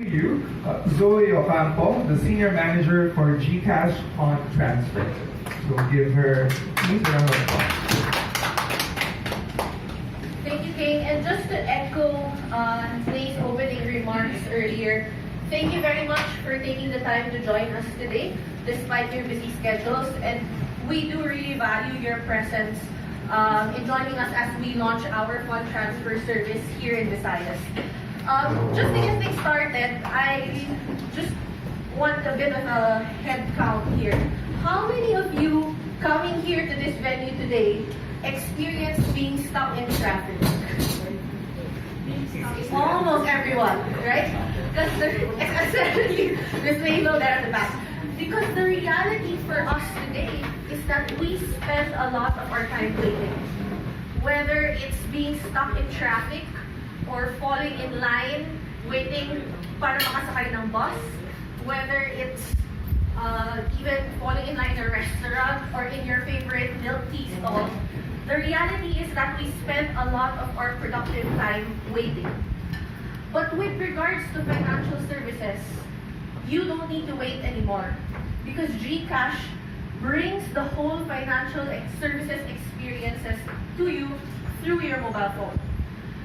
You, Zoe Ocampo, the Senior Manager for GCash on Transfer. So give her please a round of applause. Thank you, King. And just to echo Clay's opening remarks earlier, thank you very much for taking the time to join us today, despite your busy schedules. And we do really value your presence in joining us as we launch our fund transfer service here in Visayas. Just to get things started, I just want a bit of a head count here. How many of you coming here to this venue today experienced being stuck in traffic? Almost everyone, right? Because especially Ms. Mabel there at the back. Because the reality for us today is that we spend a lot of our time waiting. Whether it's being stuck in traffic, or falling in line, waiting para makasakay ng bus, whether it's even falling in line in a restaurant or in your favorite milk tea stall, the reality is that we spend a lot of our productive time waiting. But with regards to financial services, you don't need to wait anymore because GCash brings the whole financial services experiences to you through your mobile phone.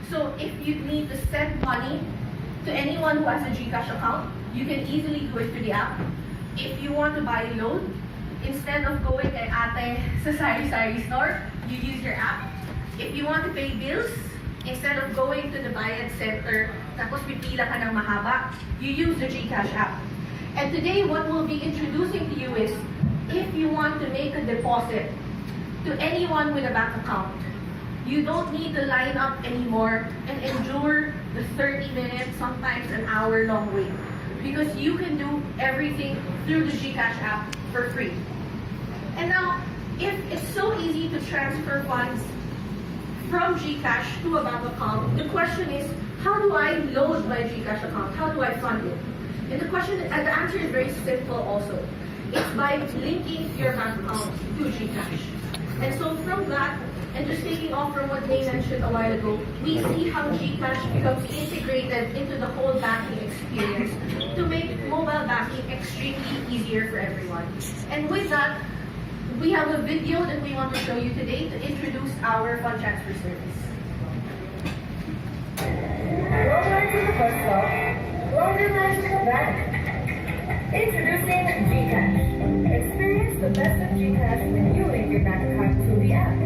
So if you need to send money to anyone who has a GCash account, you can easily do it through the app. If you want to buy a loan, instead of going kay ate sa sari-sari store, you use your app. If you want to pay bills, instead of going to the bayad center, tapos pipila ka ng mahaba, you use the GCash app. And today, what we'll be introducing to you is, if you want to make a deposit to anyone with a bank account, you don't need to line up anymore and endure the 30 minutes, sometimes an hour-long wait. Because you can do everything through the GCash app for free. And now, if it's so easy to transfer funds from GCash to a bank account, the question is, how do I load my GCash account? How do I fund it? And the answer is very simple also. It's by linking your bank account to GCash. And so from that, and just taking off from what May mentioned a while ago, we see how GCash becomes integrated into the whole banking experience to make mobile banking extremely easier for everyone. And with that, we have a video that we want to show you today to introduce our fund transfer service. Welcome to the bus stop. Welcome to the bank. Introducing GCash. Experience the best of GCash when you link your bank account to the app.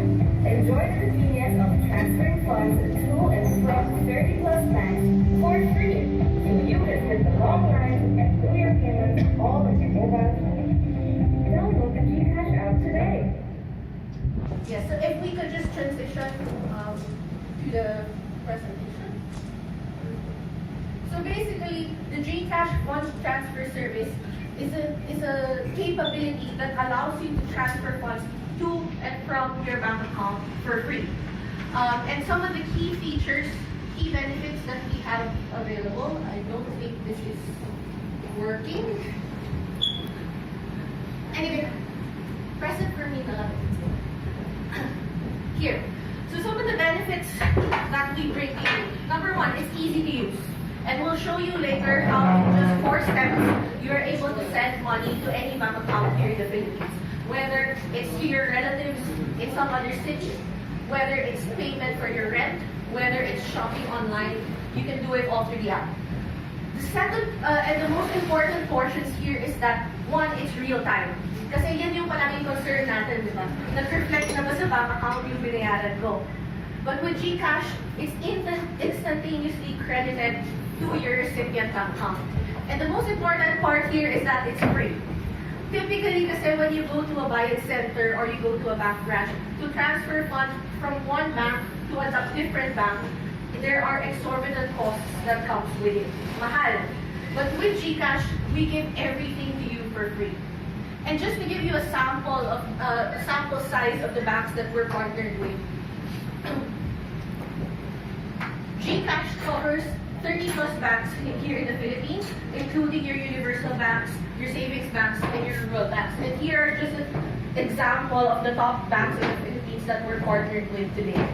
Enjoy the convenience of transferring funds to and from 30 plus banks for free, so you can skip the long lines and do your payments all on your mobile phone. Download the GCash app today. Yes, so if we could just transition to the presentation. So basically, the GCash fund transfer service is a capability that allows you to transfer funds to and from your bank account for free. And some of the key features, key benefits that we have available, I don't think this is working. Anyway, press it for me na lang. Here. So some of the benefits that we bring in. Number one, it's easy to use. And we'll show you later how in just 4 steps, you're able to send money to any bank account here in the Philippines. Whether it's to your relatives in some other city, whether it's payment for your rent, whether it's shopping online, you can do it all through the app. The second and the most important portions here is that, one, it's real time. Kasi yan yung palaging concern natin, di ba? Nag-reflect na ba sa bank account yung binayaran ko? But with GCash, it's instantaneously credited to your recipient account. And the most important part here is that it's free. Typically, kasi when you go to a bayad center or you go to a bank branch, to transfer funds from one bank to a different bank, there are exorbitant costs that comes with it. Mahal. But with GCash, we give everything to you for free. And just to give you a sample size of the banks that we're partnered with, GCash covers 30 plus banks here in the Philippines, including your universal banks, your savings banks, and your rural banks. And here are just an example of the top banks in the Philippines that we're partnered with today.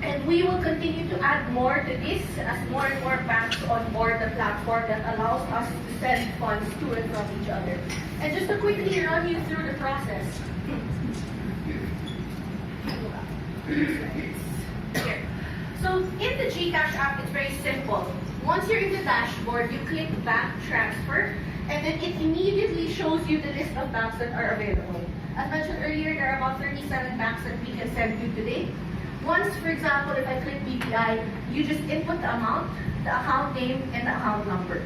And we will continue to add more to this as more and more banks onboard the platform that allows us to send funds to and from each other. And just to quickly run you through the process. Here. So in the GCash app, it's very simple. Once you're in the dashboard, you click Bank Transfer, and then it immediately shows you the list of banks that are available. As mentioned earlier, there are about 37 banks that we can send you today. Once, for example, if I click BPI, you just input the amount, the account name, and the account number.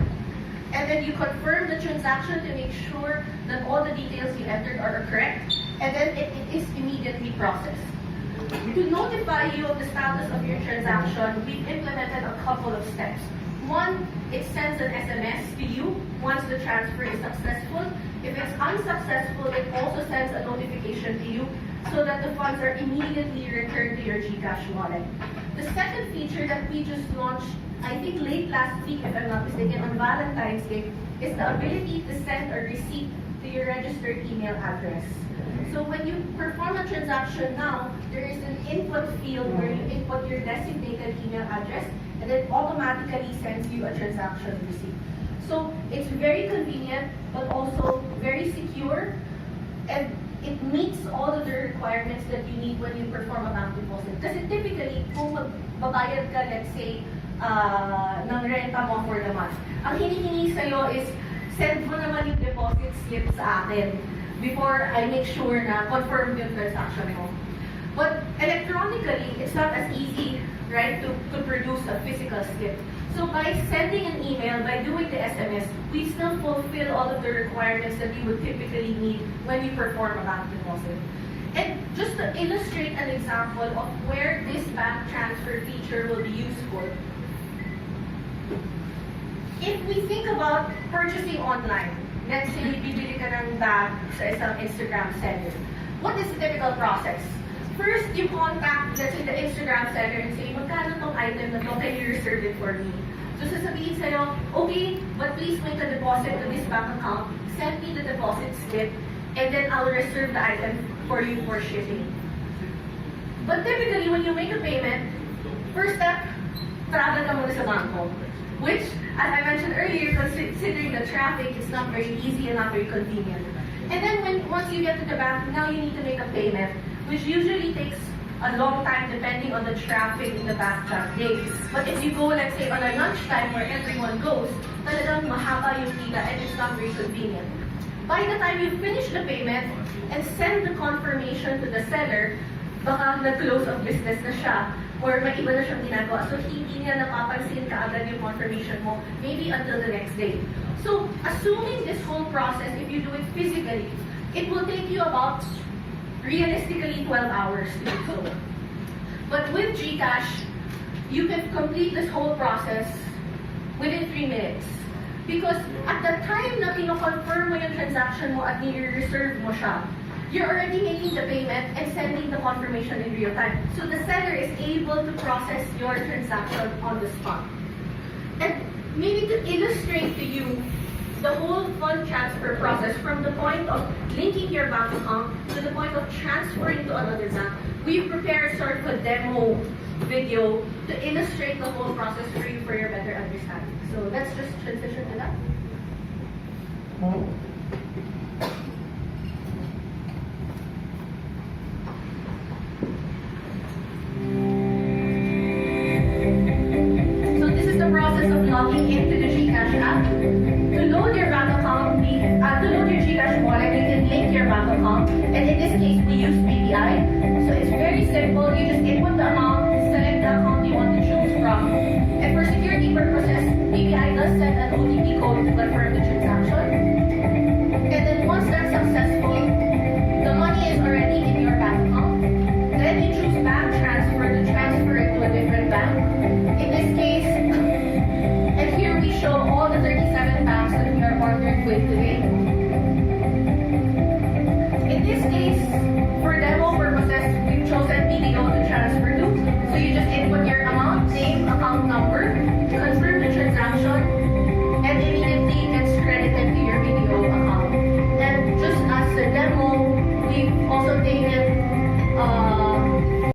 And then you confirm the transaction to make sure that all the details you entered are correct, and then it is immediately processed. To notify you of the status of your transaction, we've implemented a couple of steps. One, it sends an SMS to you once the transfer is successful. If it's unsuccessful, it also sends a notification to you so that the funds are immediately returned to your GCash wallet. The second feature that we just launched, I think late last week, if I'm not mistaken, on Valentine's Day, is the ability to send a receipt to your registered email address. So when you perform a transaction now, there is an input field where you input your designated email address, and it automatically sends you a transaction receipt. So it's very convenient, but also very secure, and it meets all of the requirements that you need when you perform a bank deposit. Kasi typically, kung magbabayad ka, let's say, ng renta mo for the month, ang hinihingi sa'yo is, send mo naman yung deposit slip sa akin before I make sure na confirm yung transaction mo. But electronically, it's not as easy, right, to produce a physical slip. So by sending an email, by doing the SMS, we still fulfill all of the requirements that you would typically need when you perform a bank deposit. And just to illustrate an example of where this bank transfer feature will be useful, if we think about purchasing online, let's say bibili ka ng bag sa isang Instagram seller, what is the typical process? First, you contact, let's say, the Instagram seller and say, magkano tong item na to, can you reserve it for me? So sasabihin sa'yo, okay, but please make a deposit to this bank account, send me the deposit slip, and then I'll reserve the item for you for shipping. But typically, when you make a payment, first step, travel ka muna sa banko. Which, as I mentioned earlier, considering the traffic, it's not very easy and not very convenient. And then once you get to the bank, now you need to make a payment, which usually takes a long time depending on the traffic in the bank that day. But if you go, let's say, on a lunchtime where everyone goes, talagang mahaba yung pila and it's not very convenient. By the time you finish the payment and send the confirmation to the seller, baka nag-close of business na siya or may iba na siyang ginagawa. So hindi niya napapansin kaagad yung confirmation mo, maybe until the next day. So assuming this whole process, if you do it physically, it will take you about realistically 12 hours to do so. But with GCash, you can complete this whole process within 3 minutes. Because at the time na kino-confirm mo yung transaction mo at nire-reserve mo siya, you're already making the payment and sending the confirmation in real time. So the seller is able to process your transaction on the spot. And maybe to illustrate to you the whole fund transfer process from the point of linking your bank account to the point of transferring to another bank, we've prepared sort of a demo video to illustrate the whole process for you for your better understanding. So let's just transition to that. So this is the process of logging into the GCash app. To load your bank account, to load your GCash wallet, you can link your bank account, and in this case, we use BPI. So it's very simple. You just input